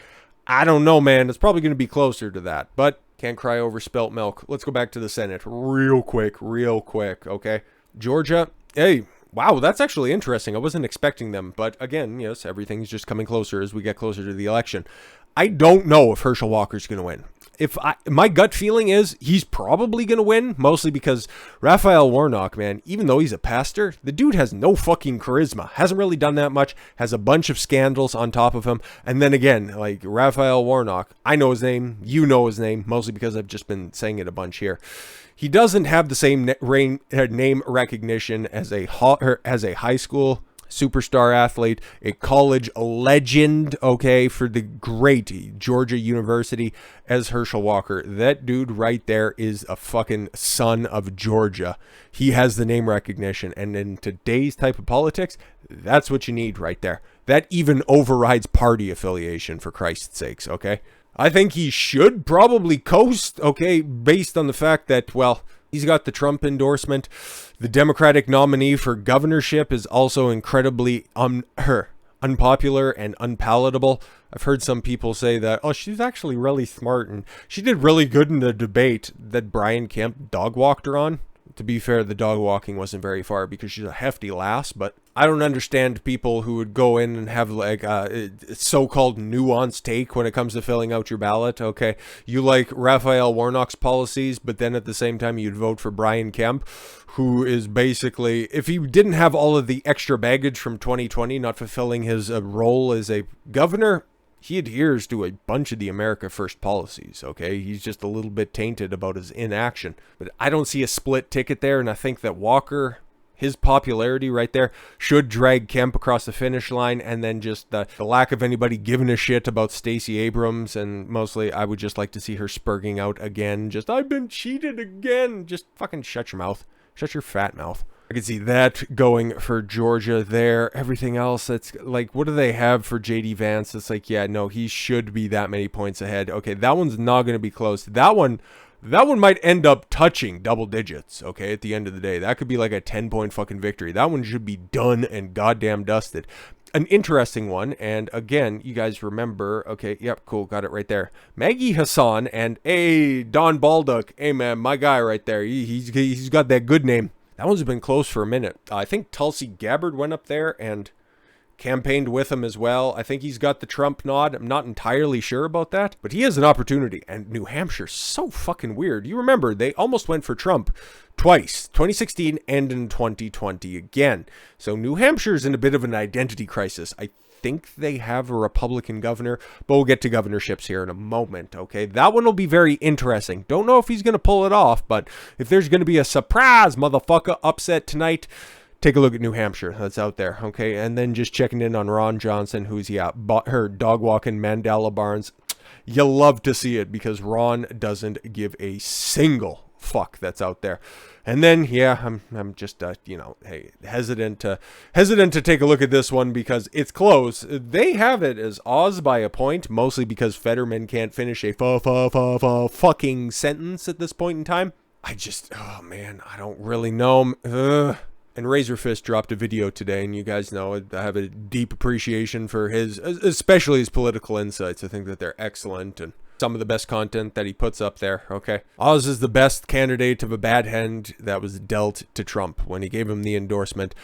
I don't know, man. It's probably going to be closer to that, but can't cry over spilt milk. Let's go back to the Senate real quick, okay? Georgia, hey, wow, that's actually interesting. I wasn't expecting them, but again, yes, everything's just coming closer as we get closer to the election. I don't know if Herschel Walker's going to win. My gut feeling is he's probably going to win, mostly because Raphael Warnock, man, even though he's a pastor, the dude has no fucking charisma. Hasn't really done that much, has a bunch of scandals on top of him. And then again, like Raphael Warnock, I know his name, you know his name, mostly because I've just been saying it a bunch here. He doesn't have the same name recognition as a high school superstar athlete, a college legend, okay, for the great Georgia University as Herschel Walker. That dude right there is a fucking son of Georgia. He has the name recognition, and in today's type of politics, that's what you need right there. That even overrides party affiliation, for Christ's sakes, okay? I think he should probably coast, okay, based on the fact that, well, he's got the Trump endorsement. The Democratic nominee for governorship is also incredibly unpopular and unpalatable. I've heard some people say that, oh, she's actually really smart and she did really good in the debate that Brian Kemp dog walked her on. To be fair, the dog walking wasn't very far because she's a hefty lass, but I don't understand people who would go in and have like a so-called nuanced take when it comes to filling out your ballot. Okay, you like Raphael Warnock's policies, but then at the same time you'd vote for Brian Kemp, who is basically, if he didn't have all of the extra baggage from 2020, not fulfilling his role as a governor, he adheres to a bunch of the America First policies, okay? He's just a little bit tainted about his inaction. But I don't see a split ticket there, and I think that Walker, his popularity right there, should drag Kemp across the finish line, and then just the lack of anybody giving a shit about Stacey Abrams, and mostly I would just like to see her spurging out again. Just, I've been cheated again. Just fucking shut your mouth. Shut your fat mouth. I can see that going for Georgia there. Everything else, that's like, what do they have for JD Vance? It's like, yeah, no, he should be that many points ahead. Okay, that one's not going to be close. That one might end up touching double digits, okay, at the end of the day. That could be like a 10-point fucking victory. That one should be done and goddamn dusted. An interesting one, and again, you guys remember, okay, yep, cool, got it right there. Maggie Hassan and, hey, Don Baldock, hey, man, my guy right there. He's got that good name. That one's been close for a minute. I think Tulsi Gabbard went up there and campaigned with him as well. I think he's got the Trump nod. I'm not entirely sure about that, but he has an opportunity. And New Hampshire's so fucking weird. You remember, they almost went for Trump twice, 2016 and in 2020 again. So New Hampshire's in a bit of an identity crisis. I think they have a Republican governor, but we'll get to governorships here in a moment, okay? That one will be very interesting. Don't know if he's going to pull it off, but if there's going to be a surprise motherfucker upset tonight, take a look at New Hampshire. That's out there, okay? And then just checking in on Ron Johnson, who's, her dog walking Mandela Barnes. You love to see it because Ron doesn't give a single fuck that's out there. And then, yeah, I'm just, hey, hesitant to take a look at this one because it's close. They have it as Oz by a point, mostly because Fetterman can't finish a fucking sentence at this point in time. Oh man, I don't really know. And Razorfist dropped a video today, and you guys know I have a deep appreciation for especially his political insights. I think that they're excellent, and some of the best content that he puts up there, okay? Oz is the best candidate of a bad hand that was dealt to Trump when he gave him the endorsement.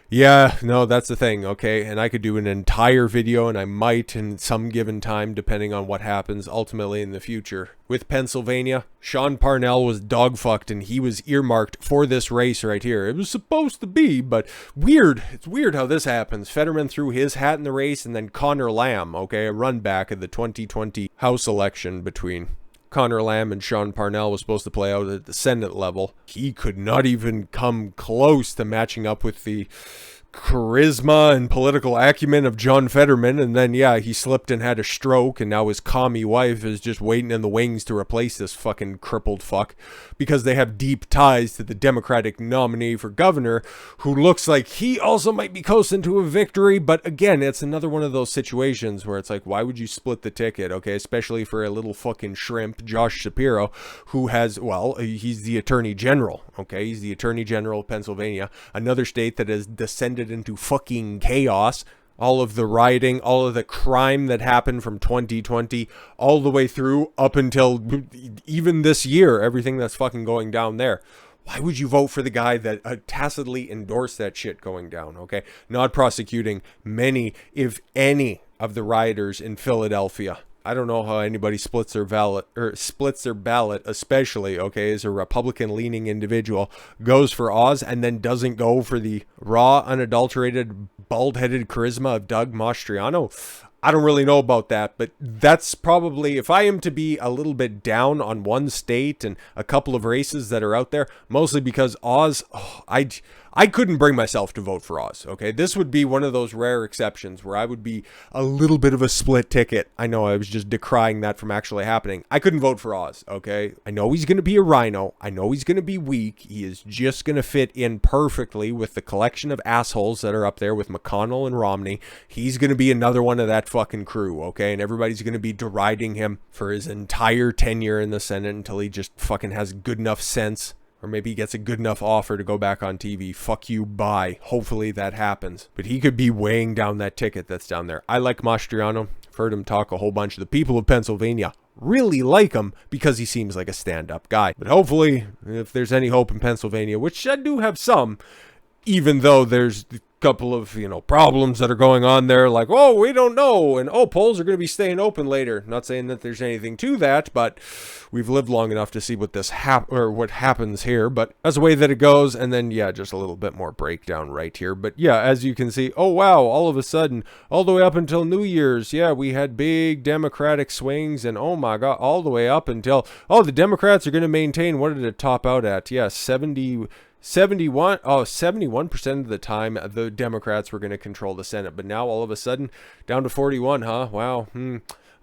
Yeah, no, that's the thing, okay? And I could do an entire video, and I might in some given time, depending on what happens ultimately in the future. With Pennsylvania, Sean Parnell was dogfucked, and he was earmarked for this race right here. It was supposed to be, but weird. It's weird how this happens. Fetterman threw his hat in the race, and then Connor Lamb, okay, a run back of the 2020 House election between Connor Lamb and Sean Parnell was supposed to play out at the Senate level. He could not even come close to matching up with the charisma and political acumen of John Fetterman, and then yeah, he slipped and had a stroke, and now his commie wife is just waiting in the wings to replace this fucking crippled fuck, because they have deep ties to the Democratic nominee for governor, who looks like he also might be coasting to a victory. But again, it's another one of those situations where it's like, why would you split the ticket, okay, especially for a little fucking shrimp, Josh Shapiro, who has, well, he's the attorney general, okay, he's the attorney general of Pennsylvania, another state that has descended into fucking chaos. All of the rioting, all of the crime that happened from 2020 all the way through up until even this year, everything that's fucking going down there. Why would you vote for the guy that tacitly endorsed that shit going down, okay? Not prosecuting many, if any, of the rioters in Philadelphia. I don't know how anybody splits their ballot, especially, okay, as a Republican-leaning individual, goes for Oz and then doesn't go for the raw, unadulterated, bald-headed charisma of Doug Mastriano. I don't really know about that, but that's probably, if I am to be a little bit down on one state and a couple of races that are out there, mostly because Oz, I couldn't bring myself to vote for Oz, okay? This would be one of those rare exceptions where I would be a little bit of a split ticket. I know I was just decrying that from actually happening. I couldn't vote for Oz, okay? I know he's going to be a rhino. I know he's going to be weak. He is just going to fit in perfectly with the collection of assholes that are up there with McConnell and Romney. He's going to be another one of that fucking crew, okay? And everybody's going to be deriding him for his entire tenure in the Senate until he just fucking has good enough sense. Or maybe he gets a good enough offer to go back on TV. Fuck you, bye. Hopefully that happens. But he could be weighing down that ticket that's down there. I like Mastriano. I've heard him talk a whole bunch. The people of Pennsylvania really like him because he seems like a stand-up guy. But hopefully, if there's any hope in Pennsylvania, which I do have some, even though there's a couple of, problems that are going on there, like, oh, we don't know, and oh, polls are going to be staying open later. Not saying that there's anything to that, but we've lived long enough to see what what happens here. But that's the way that it goes. And then yeah, just a little bit more breakdown right here. But yeah, as you can see, oh wow, all of a sudden, all the way up until New Year's, yeah, we had big Democratic swings, and oh my god, all the way up until, oh, the Democrats are going to maintain, what did it top out at? Yeah, 71% of the time the Democrats were going to control the Senate, but now all of a sudden down to 41, huh? Wow.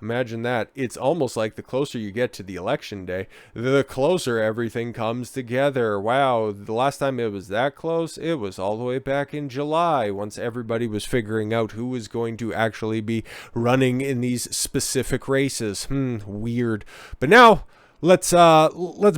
Imagine that. It's almost like the closer you get to the election day, the closer everything comes together. Wow, the last time it was that close, it was all the way back in July, once everybody was figuring out who was going to actually be running in these specific races. Weird. But now let's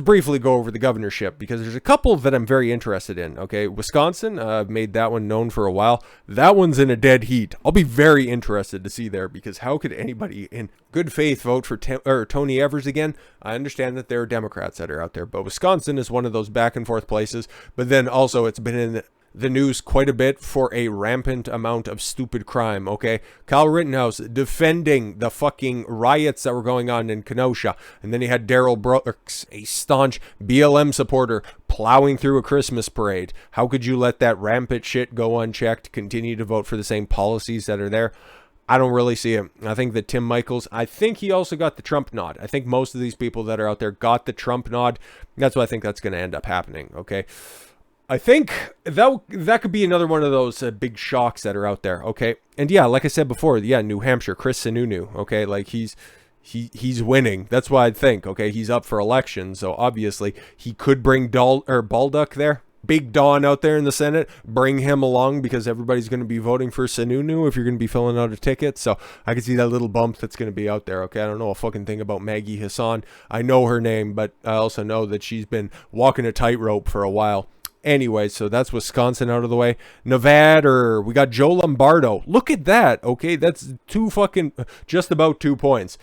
briefly go over the governorship, because there's a couple that I'm very interested in. Okay, Wisconsin, I've made that one known for a while. That one's in a dead heat. I'll be very interested to see there, because how could anybody in good faith vote for Tony Evers again? I understand that there are Democrats that are out there, but Wisconsin is one of those back and forth places. But then also it's been in the news quite a bit for a rampant amount of stupid crime, okay? Kyle Rittenhouse defending the fucking riots that were going on in Kenosha. And then he had Daryl Brooks, a staunch BLM supporter, plowing through a Christmas parade. How could you let that rampant shit go unchecked, continue to vote for the same policies that are there? I don't really see it. I think that Tim Michaels, I think he also got the Trump nod. I think most of these people that are out there got the Trump nod. That's what I think that's going to end up happening, okay? I think that could be another one of those big shocks that are out there, okay? And yeah, like I said before, yeah, New Hampshire, Chris Sununu, okay? Like he's winning. That's why I think, okay? He's up for election, so obviously he could bring Baldock there. Big Don out there in the Senate, bring him along, because everybody's going to be voting for Sununu if you're going to be filling out a ticket. So I can see that little bump that's going to be out there. Okay, I don't know a fucking thing about Maggie Hassan. I know her name, but I also know that she's been walking a tightrope for a while. Anyway, so that's Wisconsin out of the way. Nevada, we got Joe Lombardo. Look at that, okay? That's just about 2 points.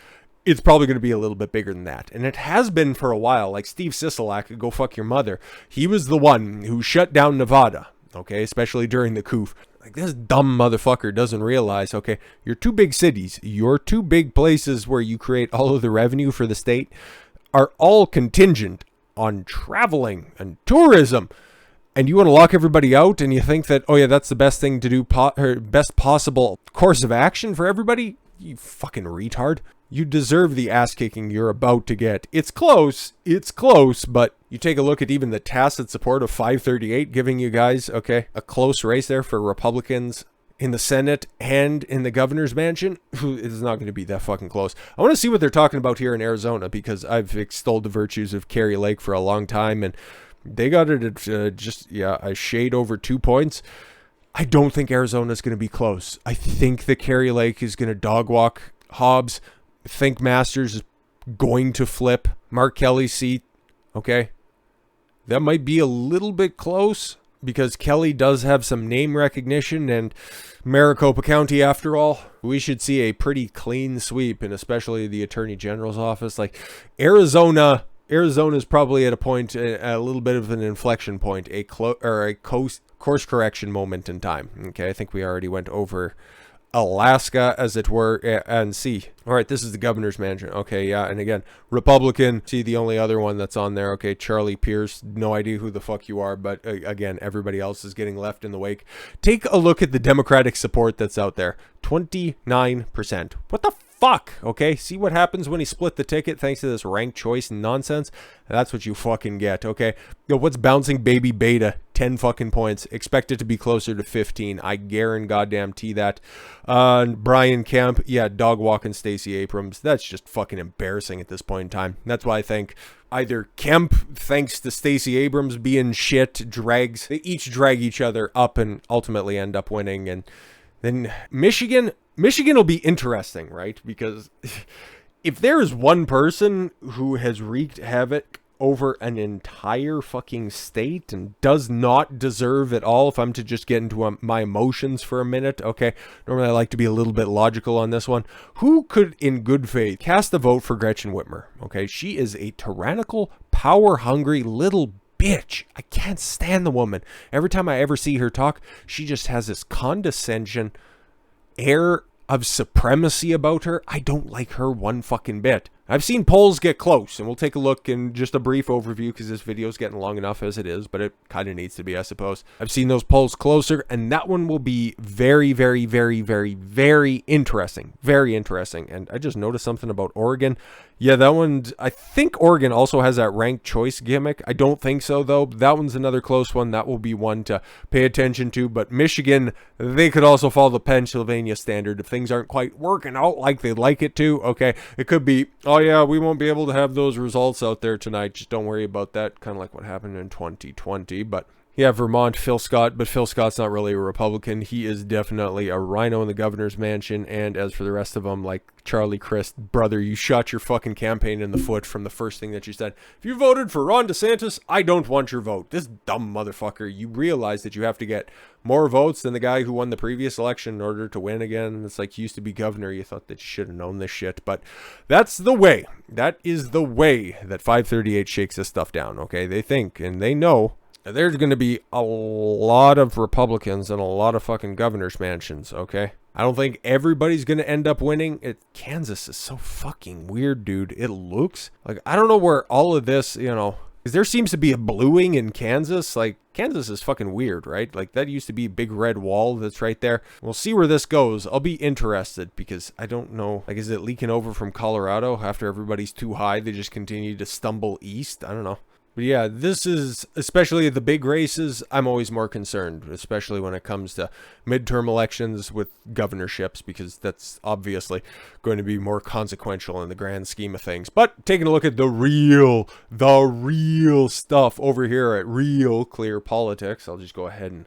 It's probably going to be a little bit bigger than that. And it has been for a while. Like Steve Sisolak, go fuck your mother. He was the one who shut down Nevada. okay, especially during the coup. Like, this dumb motherfucker doesn't realize, okay, your two big cities, your two big places where you create all of the revenue for the state are all contingent on traveling and tourism. And you want to lock everybody out, and you think that, oh yeah, that's the best thing to do, or best possible course of action for everybody? You fucking retard. You deserve the ass kicking you're about to get. It's close, but you take a look at even the tacit support of 538 giving you guys, okay, a close race there for Republicans in the Senate and in the governor's mansion. It's not going to be that fucking close. I want to see what they're talking about here in Arizona, because I've extolled the virtues of Kari Lake for a long time, and they got it at a shade over 2 points. I don't think Arizona's going to be close. I think that Kari Lake is going to dog walk Hobbs. I think Masters is going to flip Mark Kelly's seat. Okay. That might be a little bit close because Kelly does have some name recognition, and Maricopa County, after all, we should see a pretty clean sweep, and especially the Attorney General's office. Like, Arizona is probably at a point, a little bit of an inflection point, a course correction moment in time. Okay, I think we already went over Alaska, as it were, and see. All right, this is the governor's mansion. Okay, yeah, and again, Republican. See, the only other one that's on there. Okay, Charlie Pierce. No idea who the fuck you are, but again, everybody else is getting left in the wake. Take a look at the Democratic support that's out there. 29%. What the fuck? Okay, see what happens when he split the ticket thanks to this ranked choice nonsense? That's what you fucking get, okay? Yo, what's bouncing baby beta? 10 fucking points. Expect it to be closer to 15. I guarantee that. Brian Kemp, yeah, dog walking Stacey Abrams. That's just fucking embarrassing at this point in time. That's why I think either Kemp, thanks to Stacey Abrams being shit, they each drag each other up and ultimately end up winning. And then Michigan will be interesting, right? Because if there is one person who has wreaked havoc over an entire fucking state and does not deserve it all, if I'm to just get into my emotions for a minute, okay, normally I like to be a little bit logical on this one. Who could, in good faith, cast a vote for Gretchen Whitmer? Okay, she is a tyrannical, power-hungry little bitch. I can't stand the woman. Every time I ever see her talk, she just has this condescension air of supremacy about her. I don't like her one fucking bit. I've seen polls get close, and we'll take a look in just a brief overview because this video is getting long enough as it is, but it kind of needs to be, I suppose. I've seen those polls closer, and that one will be very, very, very, very, very interesting. Very interesting. And I just noticed something about Oregon. Yeah, that one, I think Oregon also has that ranked choice gimmick. I don't think so, though. That one's another close one. That will be one to pay attention to. But Michigan, they could also follow the Pennsylvania standard if things aren't quite working out like they'd like it to. Okay, it could be, oh yeah, we won't be able to have those results out there tonight. Just don't worry about that. Kind of like what happened in 2020. But yeah, Vermont, Phil Scott, but Phil Scott's not really a Republican. He is definitely a rhino in the governor's mansion. And as for the rest of them, like Charlie Crist, brother, you shot your fucking campaign in the foot from the first thing that you said. If you voted for Ron DeSantis, I don't want your vote. This dumb motherfucker, you realize that you have to get more votes than the guy who won the previous election in order to win again. It's like, he used to be governor. You thought that you should have known this shit. But that's the way. That is the way that 538 shakes this stuff down, okay? They think and they know there's going to be a lot of Republicans and a lot of fucking governor's mansions, okay? I don't think everybody's going to end up winning. Kansas is so fucking weird, dude. It looks like, I don't know where all of this, because there seems to be a bluing in Kansas. Like, Kansas is fucking weird, right? Like, that used to be a big red wall that's right there. We'll see where this goes. I'll be interested because I don't know. Like, is it leaking over from Colorado after everybody's too high? They just continue to stumble east? I don't know. But yeah, this is, especially the big races, I'm always more concerned, especially when it comes to midterm elections with governorships, because that's obviously going to be more consequential in the grand scheme of things. But taking a look at the real stuff over here at Real Clear Politics, I'll just go ahead and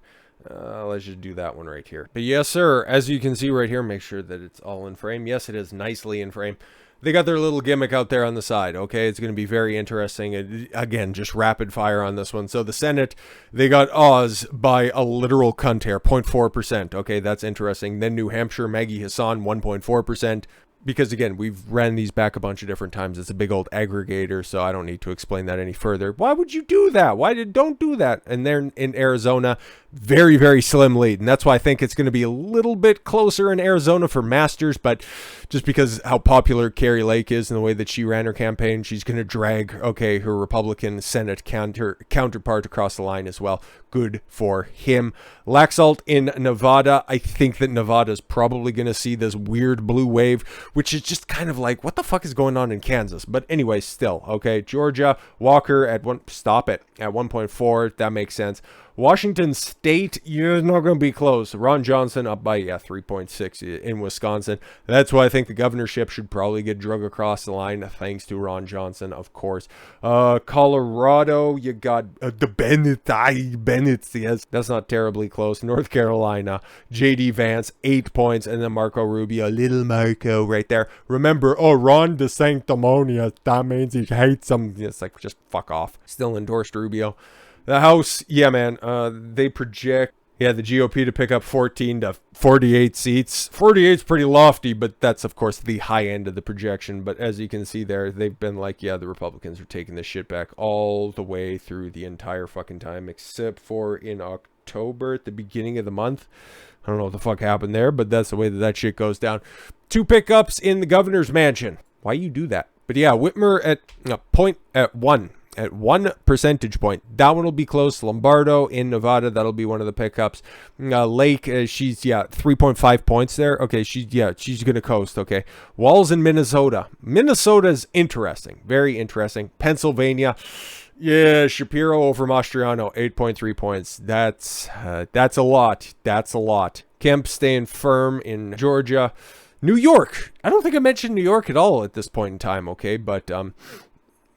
let's just do that one right here. But yes, sir, as you can see right here, make sure that it's all in frame. Yes, it is nicely in frame. They got their little gimmick out there on the side, okay? It's going to be very interesting. Again, just rapid fire on this one. So the Senate, they got Oz by a literal cunt hair, 0.4%. Okay, that's interesting. Then New Hampshire, Maggie Hassan, 1.4%. Because, again, we've ran these back a bunch of different times. It's a big old aggregator, so I don't need to explain that any further. Why would you do that? Don't do that? And then in Arizona, very, very slim lead. And that's why I think it's going to be a little bit closer in Arizona for Masters. But just because how popular Carrie Lake is and the way that she ran her campaign, she's going to drag, her Republican Senate counterpart across the line as well. Good for him. Laxalt in Nevada. I think that Nevada is probably going to see this weird blue wave, which is just kind of like, what the fuck is going on in Kansas? But anyway, still, Georgia, Walker at 1.4. That makes sense. Washington State, you're not going to be close. Ron Johnson up by 3.6 in Wisconsin. That's why I think the governorship should probably get drug across the line, thanks to Ron Johnson, of course. Colorado, you got the Bennett's, yes, that's not terribly close. North Carolina, J.D. Vance, 8 points, and then Marco Rubio, little Marco right there. Remember, Ron DeSanctimonious, that means he hates him. It's like, just fuck off. Still endorsed Rubio. The House, man, they project, the GOP to pick up 14 to 48 seats. 48 is pretty lofty, but that's, of course, the high end of the projection. But as you can see there, they've been like, the Republicans are taking this shit back all the way through the entire fucking time, except for in October, at the beginning of the month. I don't know what the fuck happened there, but that's the way that shit goes down. 2 pickups in the governor's mansion. Why you do that? But Whitmer at 1. At 1 percentage point. That one will be close. Lombardo in Nevada, that'll be one of the pickups. Lake, she's 3.5 points there. She's gonna coast. Walls in Minnesota. Minnesota's interesting, very interesting. Pennsylvania, Shapiro over Mastriano, 8.3 points. That's a lot. That's a lot. Kemp staying firm in Georgia. New York, I don't think I mentioned New York at all at this point in time. But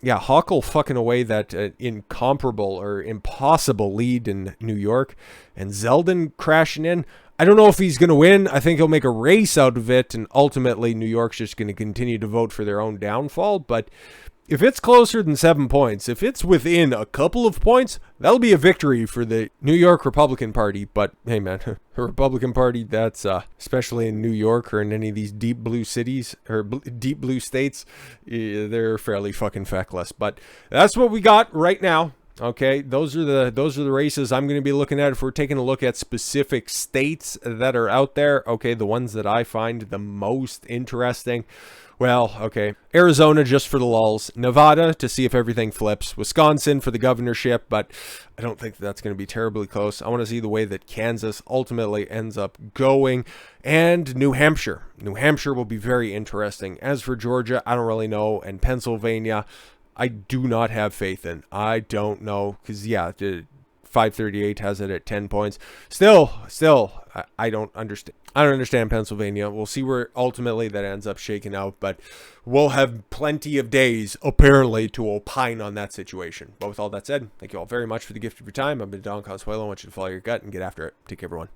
Hochul fucking away that incomparable or impossible lead in New York, and Zeldin crashing in. I don't know if he's going to win. I think he'll make a race out of it, and ultimately New York's just going to continue to vote for their own downfall. But if it's closer than 7 points, if it's within a couple of points, that'll be a victory for the New York Republican Party. But hey, man, the Republican Party, that's especially in New York or in any of these deep blue cities or deep blue states, they're fairly fucking feckless. But that's what we got right now. Those are the races I'm going to be looking at if we're taking a look at specific states that are out there. The ones that I find the most interesting. Well, Arizona just for the lulz. Nevada to see if everything flips. Wisconsin for the governorship, but I don't think that's going to be terribly close. I want to see the way that Kansas ultimately ends up going. And New Hampshire. New Hampshire will be very interesting. As for Georgia, I don't really know. And Pennsylvania, I do not have faith in. I don't know. Because, 538 has it at 10 points. Still, I don't understand. I don't understand Pennsylvania. We'll see where ultimately that ends up shaking out, but we'll have plenty of days, apparently, to opine on that situation. But with all that said, thank you all very much for the gift of your time. I've been Don Consuelo. I want you to follow your gut and get after it. Take care, everyone.